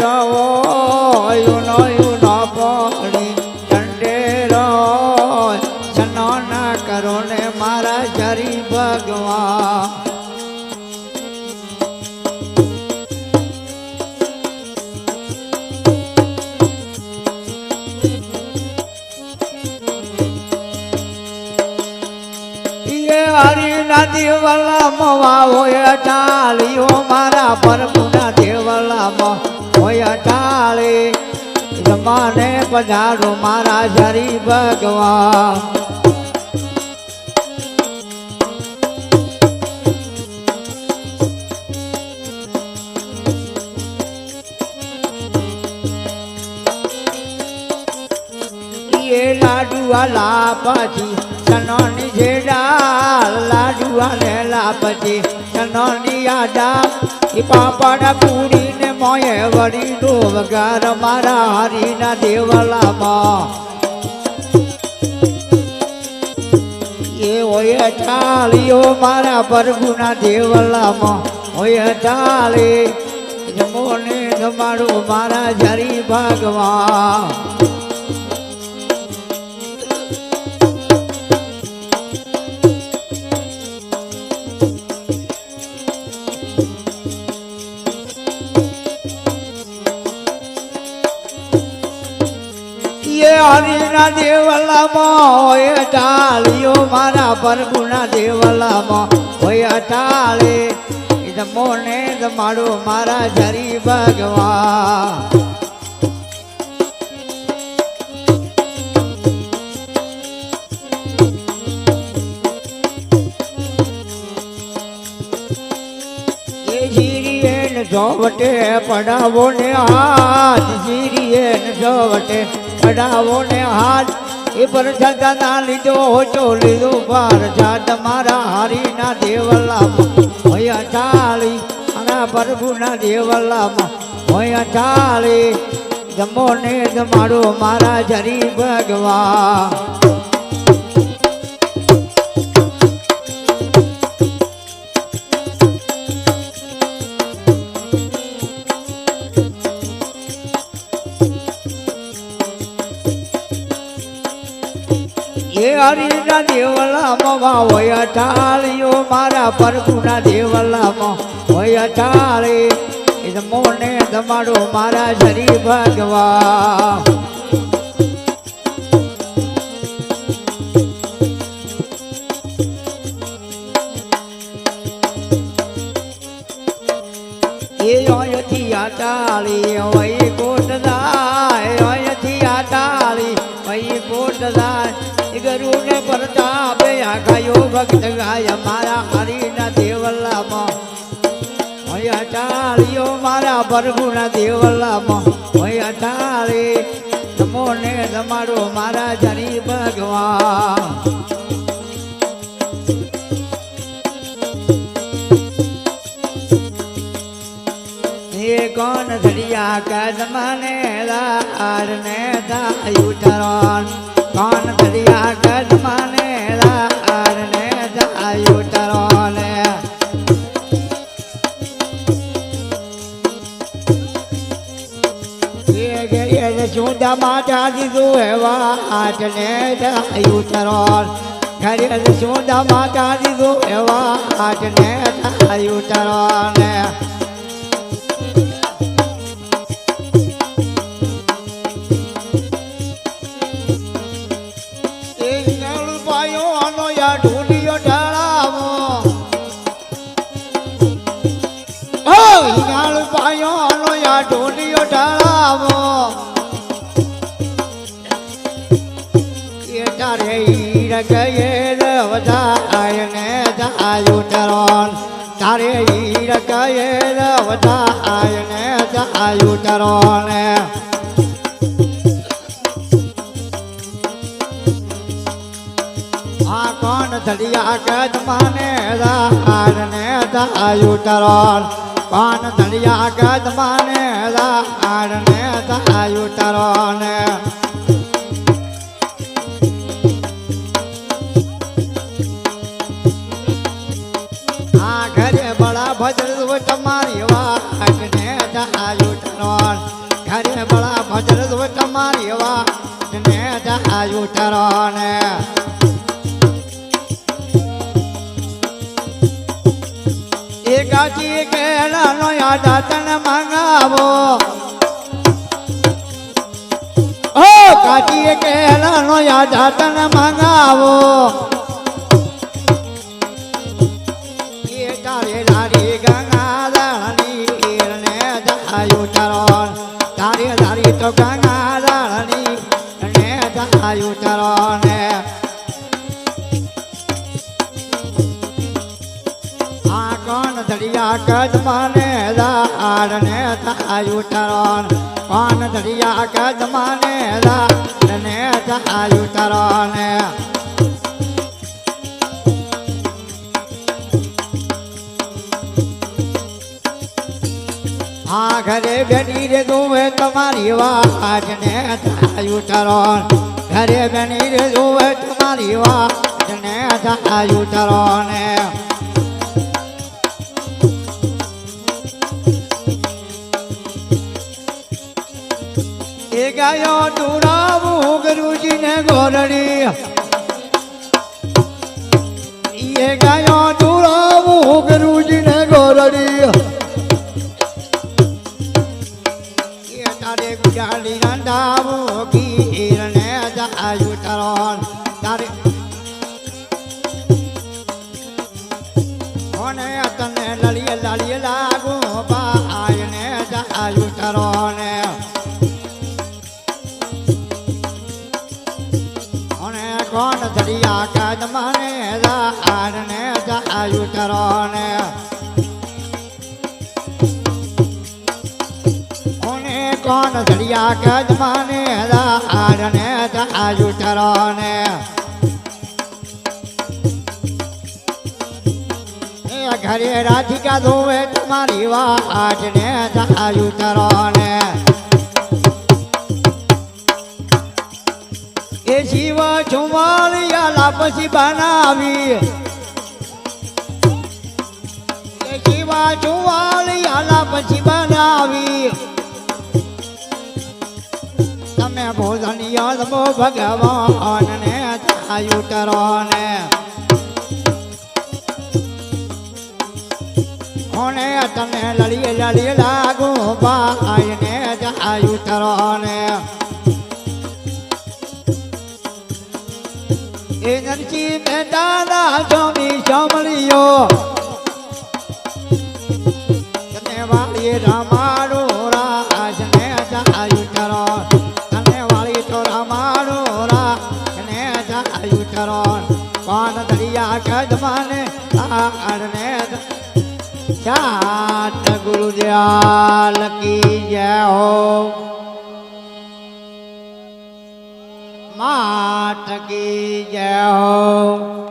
યુનો યુનો પડી ઢંઢેરો સ્નાન કરો ને મારા હરી ભગવાન હરિના દેવલામાં હોય ટાળીઓ મારા પ્રભુના દેવલામાં હોય ટાળી જમાને પધારો મારા હરી ભગવાન એ લાડુ વાલા પછી સનોની જેડા લાડુ અને લાપતી સનોની આડા એ પાપડ પૂરી ને મોયે વળી ડોવગાર મારા હરીના દેવલામાં એ હોય ટાળીઓ મારા પ્રભુના દેવલામાં હોય ટાળી જમો ને જમાડો મારા હરી ભગવાન હરિના દેવલામાં હોય ટાળીઓ મારા પ્રભુના દેવલામાં હોય ટાળી જમો ને જમાડો મારા હરી ભગવાન જોવટે પડાવો ને હાથ જીરીએ જોવટે પડાવો ને હાથ એ પર જગના લીધો હોચો લીધો પાર જાત મારા હરીના દેવલામાં હોય ટાળી મારા પ્રભુના દેવલામાં હોય ટાળી જમો ને જમાડો મારા હરી ભગવાન હરીના દેવલામાં હોય ટાળીઓ મારા પ્રભુના દેવલામાં હોય ટાળી જમો ને જમાડો મારા હરી ભગવાન એ અહીંથી આ ટાળી હોય કોટ જાય અહીંથી આ ટાળી હોય કોટ જાય ગુરુ ને પ્રતાપે આખાયો ભક્ત ગાય મારા હરીના દેવલામાં હોય ટાળીઓ મારા પ્રભુના દેવલામાં હોય ટાળી જમો ને જમાડો મારા હરી ભગવાન એ કોણ ધરિયા કદમને લાર ને દાયું તરણ કોણ ધરિયા કદમને લાર ને દાયું તરણ સુદા માતા દીધું એવા આટને દાયું તરણ ઘરે સુદા માતા દીધું એવા આટને દાયું તરણ ઢોલિયો ઢાળાવો એ તારે ઈર ગયે વધાય ને જાયું તરણ તારે ઈર ગયે વધાય ને જાયું તરણ આ કોણ ધડિયા કદમાને રાર ને જાયું તરણ કોણ ધડિયા કદમાને રાર ને જાયું તરણ આ ઘરે બળા ભજન તમારી વાત ને જાયું તરણ અજર દો તમારી વાટને જાયું તરોને એકાચી કેળાનો યાદ તન મંગાવો ઓ કાચી કેળાનો યાદ તન મંગાવો એ તારે લારી ગંગાધરની ને જાયું તરોન તારે લારી તો ગંગાધરની ને જાયું તરોને કોણ દરિયા કદમાને દાડને થાયું તરોન કોણ દરિયા કદમાને દાડને થાયું તરોને આ ઘરે બેની રે દુવે તમારી વાજને થાયું તરોન ઘરે બેની રે દુવે તમારી વાજને થાયું તરોને એ ગાયો દુરાવું ગુરુજીને ગોરડી એ ગાયો દુરાવું ગુરુજીને ગોરડી એ તારે ગુજાડી રંધાવું ગીરને જાયું તરોન તારે ઓને તને લલીએ લલીએ લાગુ બાયને જાયું તરોને કોણ દરિયા કદમાને દાડને જાયું તરોને ઓને કોણ દરિયા કદમાને દાડને જાયું તરોને એ ઘરે રાધિકા ધોવે તમારી વાજને જાયું તરોને એ શિવ છુમાલિયા પછી બનાવી એ શિવ છુમાલિયા પછી બનાવી તમે ભોજન યાદમો ભગવાનને જાયું તરોને ઓને તમે લડીએ લડીએ લાગો ભાઈને જાયું તરોને એ નરસિંહ મહેતાના સ્વામી સાંભળ્યો તને વાળી રામાડો રાજને જાયું તરોન તને વાળી તો રામાડો રાજને જાયું તરોન કોણ દરિયા કદમાને આડને જાત ગુરુદયાલ કી જય હો मात की जय हो।